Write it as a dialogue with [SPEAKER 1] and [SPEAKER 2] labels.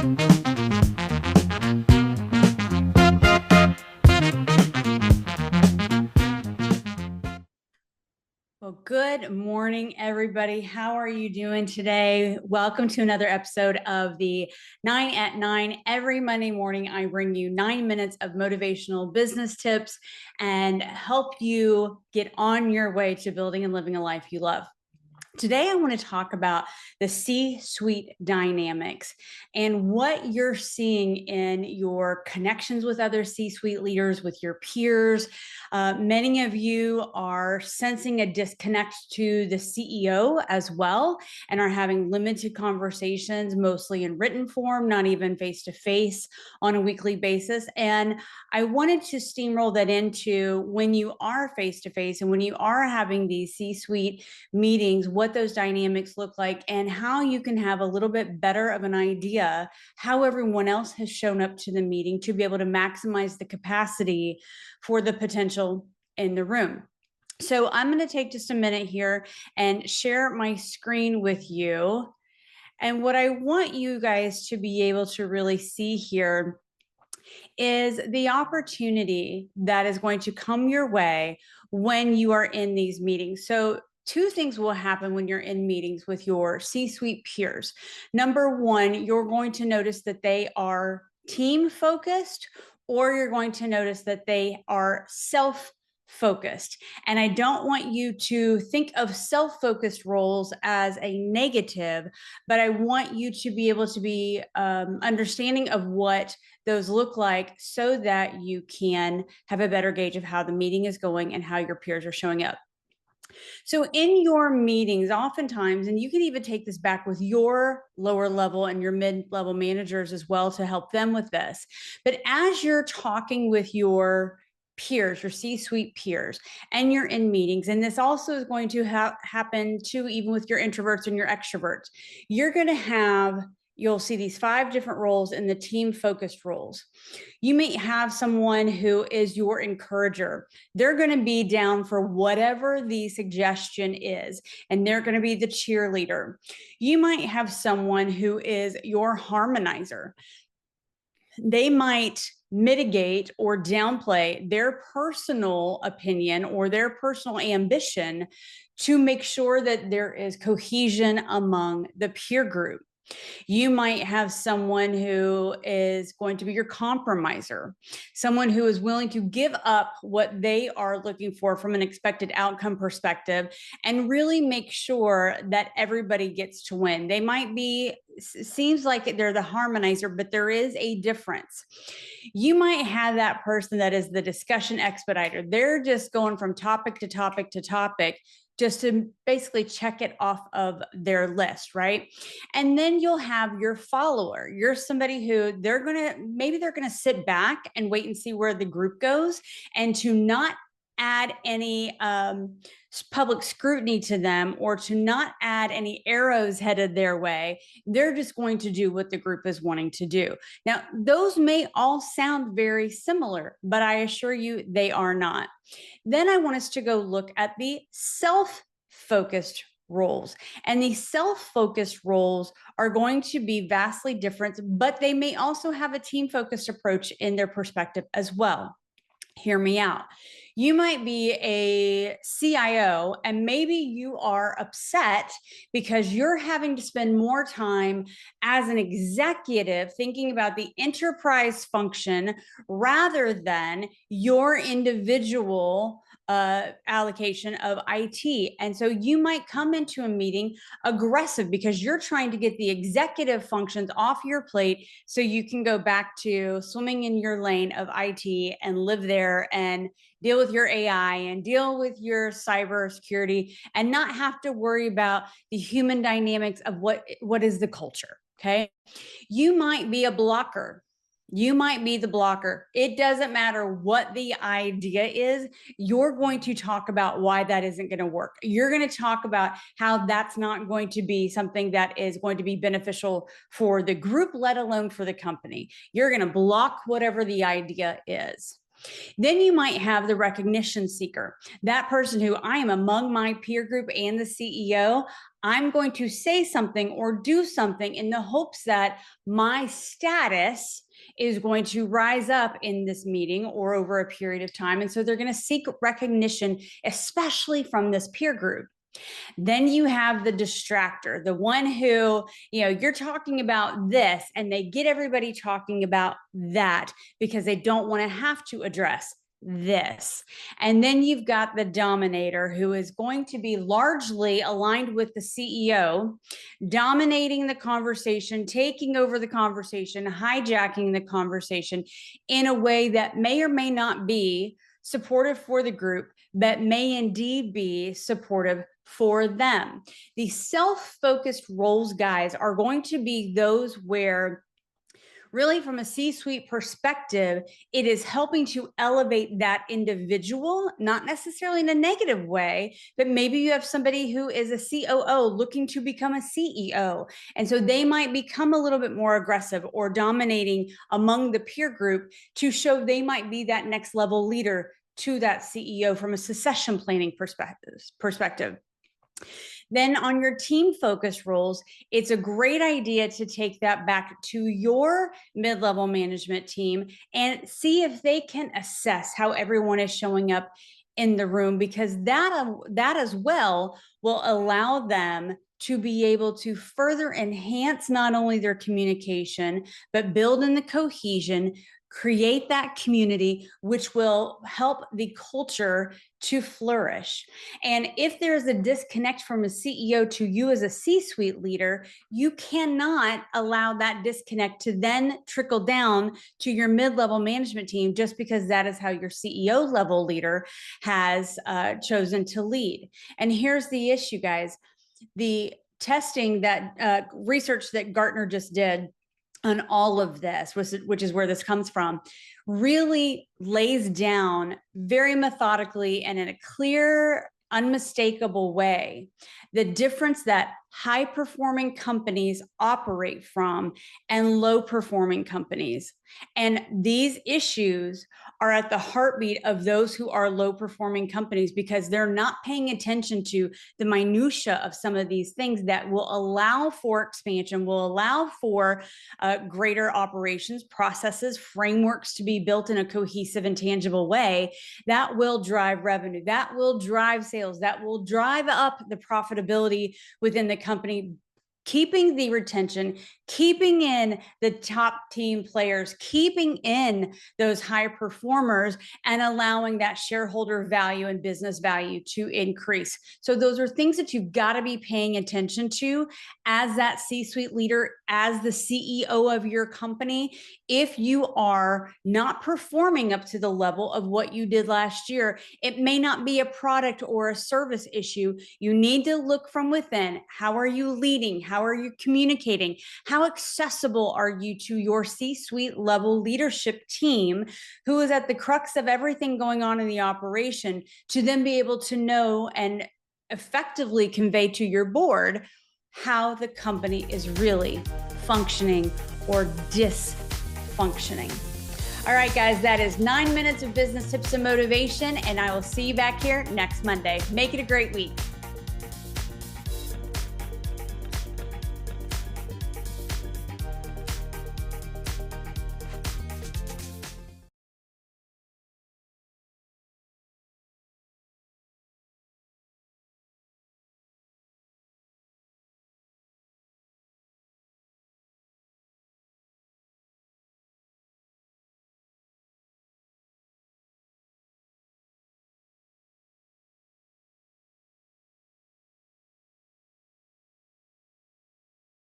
[SPEAKER 1] Well, good morning, everybody. How are you doing today? Welcome to another episode of the 9 at 9. Every Monday morning, I bring you 9 minutes of motivational business tips and help you get on your way to building and living a life you love. Today, I want to talk about the C-suite dynamics and what you're seeing in your connections with other C-suite leaders, with your peers. Many of you are sensing a disconnect to the CEO as well and are having limited conversations, mostly in written form, not even face-to-face on a weekly basis. And I wanted to steamroll that into when you are face-to-face and when you are having these C-suite meetings, what those dynamics look like and how you can have a little bit better of an idea how everyone else has shown up to the meeting to be able to maximize the capacity for the potential in the room. So I'm going to take just a minute here and share my screen with you. And what I want you guys to be able to really see here is the opportunity that is going to come your way when you are in these meetings. So two things will happen when you're in meetings with your C-suite peers. Number one, you're going to notice that they are team focused, or you're going to notice that they are self-focused. And I don't want you to think of self-focused roles as a negative, but I want you to be able to be understanding of what those look like so that you can have a better gauge of how the meeting is going and how your peers are showing up. So in your meetings, oftentimes, and you can even take this back with your lower level and your mid-level managers as well to help them with this. But as you're talking with your peers, your C-suite peers, and you're in meetings, and this also is going to happen too, even with your introverts and your extroverts, you're going to have you'll see these 5 different roles in the team focused roles. You may have someone who is your encourager. They're going to be down for whatever the suggestion is, and they're going to be the cheerleader. You might have someone who is your harmonizer. They might mitigate or downplay their personal opinion or their personal ambition to make sure that there is cohesion among the peer group. You might have someone who is going to be your compromiser, someone who is willing to give up what they are looking for from an expected outcome perspective and really make sure that everybody gets to win. They might be, seems like they're the harmonizer, but there is a difference. You might have that person that is the discussion expediter. They're just going from topic to topic to topic, just to basically check it off of their list, right? And then you'll have your follower. You're somebody who maybe they're gonna sit back and wait and see where the group goes and to not add any public scrutiny to them or to not add any arrows headed their way. They're just going to do what the group is wanting to do. Now, those may all sound very similar, but I assure you they are not. Then I want us to go look at the self-focused roles. And these self-focused roles are going to be vastly different, but they may also have a team-focused approach in their perspective as well. Hear me out. You might be a CIO and maybe you are upset because you're having to spend more time as an executive thinking about the enterprise function rather than your individual allocation of IT. And so you might come into a meeting aggressive because you're trying to get the executive functions off your plate so you can go back to swimming in your lane of IT and live there and deal with your AI and deal with your cybersecurity and not have to worry about the human dynamics of what is the culture, okay? You might be a blocker. You might be the blocker. It doesn't matter what the idea is. You're going to talk about why that isn't going to work. You're going to talk about how that's not going to be something that is going to be beneficial for the group, let alone for the company. You're going to block whatever the idea is. Then you might have the recognition seeker, that person who I am among my peer group and the CEO. I'm going to say something or do something in the hopes that my status is going to rise up in this meeting or over a period of time. And so they're going to seek recognition, especially from this peer group. Then you have the distractor, the one who, you're talking about this and they get everybody talking about that because they don't want to have to address this. And then you've got the dominator, who is going to be largely aligned with the CEO, dominating the conversation, taking over the conversation, hijacking the conversation in a way that may or may not be supportive for the group, but may indeed be supportive for them. The self-focused roles, guys, are going to be those where, really, from a C-suite perspective, it is helping to elevate that individual, not necessarily in a negative way, but maybe you have somebody who is a COO looking to become a CEO. And so they might become a little bit more aggressive or dominating among the peer group to show they might be that next level leader to that CEO from a succession planning perspective. Then on your team focus roles, it's a great idea to take that back to your mid-level management team and see if they can assess how everyone is showing up in the room, because that as well will allow them to be able to further enhance not only their communication, but build in the cohesion, create that community, which will help the culture to flourish. And if there's a disconnect from a CEO to you as a C-suite leader, you cannot allow that disconnect to then trickle down to your mid-level management team just because that is how your CEO level leader has chosen to lead. And here's the issue, guys. The testing that research that Gartner just did on all of this, which is where this comes from, really lays down very methodically and in a clear, unmistakable way the difference that high-performing companies operate from and low-performing companies. And these issues are at the heartbeat of those who are low-performing companies because they're not paying attention to the minutia of some of these things that will allow for expansion, will allow for greater operations, processes, frameworks to be built in a cohesive and tangible way that will drive revenue, that will drive sales, that will drive up the profitability within the company, keeping the retention, keeping in the top team players, keeping in those high performers, and allowing that shareholder value and business value to increase. So those are things that you've got to be paying attention to as that C-suite leader, as the CEO of your company. If you are not performing up to the level of what you did last year, it may not be a product or a service issue. You need to look from within. How are you leading? How are you communicating? How accessible are you to your C-suite level leadership team, who is at the crux of everything going on in the operation, to then be able to know and effectively convey to your board how the company is really functioning or dysfunctioning. All right, guys, that is 9 minutes of business tips and motivation, and I will see you back here next Monday. Make it a great week.